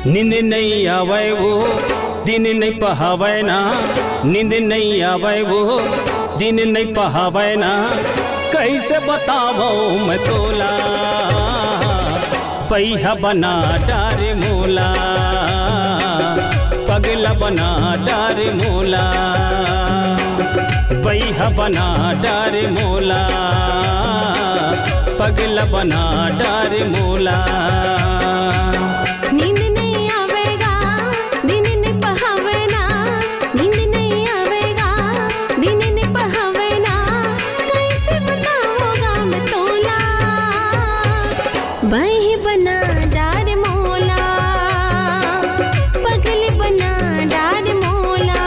नींद नहीं आवे वो दिन नहीं पहावे ना, नींद नहीं आवे वो दिन नहीं पहावे ना, कैसे बतावो मैं तोला पैहा बना डारे मोला, पगला बना डारे मोला, पैहा बना डारे मोला, पगला बना डारे मोला। नींद नहीं आवेगा दिन नहीं पहावे ना, नींद नहीं आवेगा दिन नहीं पहावे ना, कैसे बताऊंगा मैं तोला बही बना डार मोला, पगली बना डार मोला,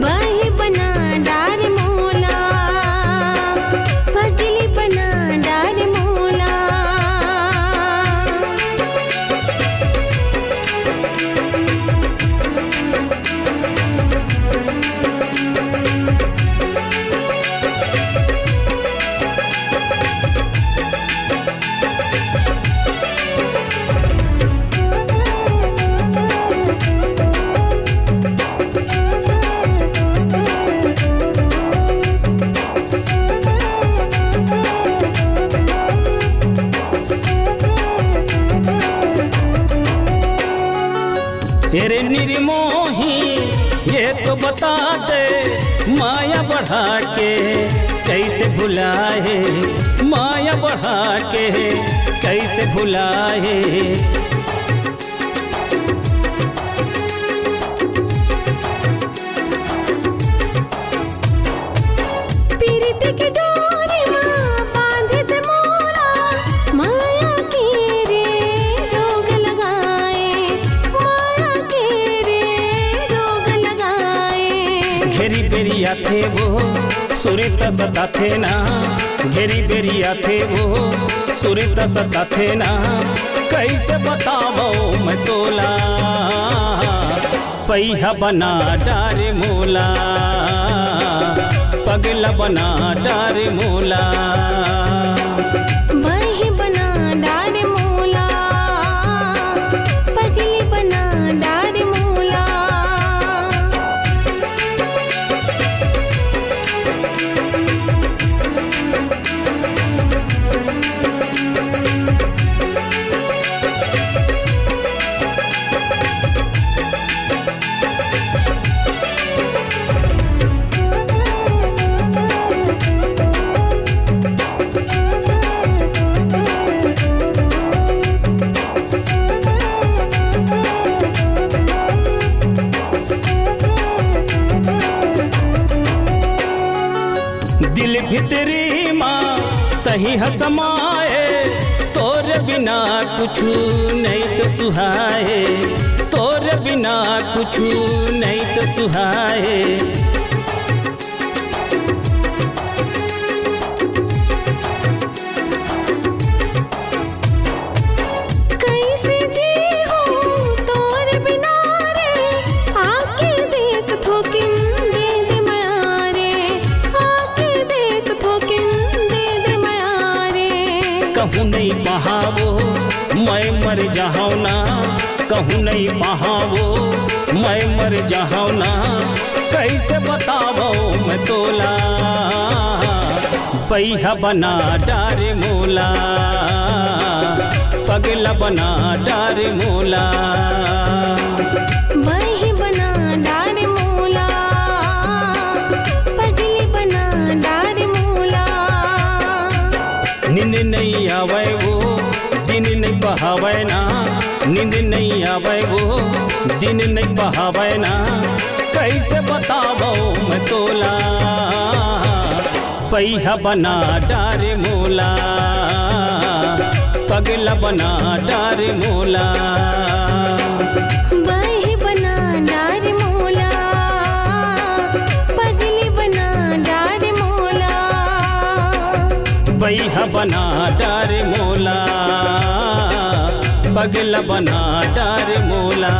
बही बना डार मोला, पगली बना डार मोला। तेरे निर्मोही ये तो बता दे, माया बढ़ा के कैसे भुलाए, माया बढ़ा के कैसे भुलाए। पीरित की डोरी माँ बांध दे मोरा, माया के रे रोग लगाए, माया के रे रोग लगाए। घेरी बेरिया थे वो सुरित सता थे ना, घेरी बेरिया थे वो सुरित सता थे ना, कैसे बतावो मैं तोला पैहा बना डारे मोला, पगला बना डारे मोला। वही बना डार मोला, पगली बना डार मोला। दिल भितरी माँ तही हसमाए, तोरे बिना कुछ नहीं तो सुहाए, तोरे बिना कुछ नहीं तो सुहाए। कैसे जी हूँ तोरे बिना रे, आके देख थोकिन दे दे माया रे, आके देख थोकिन दे दे माया रे। कहूँ नहीं बहावो मैं मर जाऊँ ना, कहूँ नहीं बहावो मैं मर जाऊँ ना, कैसे बतावो मैं तोला पैहा बना डारे मोला, पगला बना डारे मोला। वही बना डार मोला, पगली बना डार मोला। नींद नहीं आवे वो दिन नहीं बहावे ना, नींद नहीं आवे वो दिन नहीं बहावे ना, कैसे बतावो मैं तोला पैहा बना डारे मोला, पगला बना डारे मोला। वही बना डार मोला, पगली बना डार मोला। पैहा बना डारे मोला, पगला बना डारे मोला।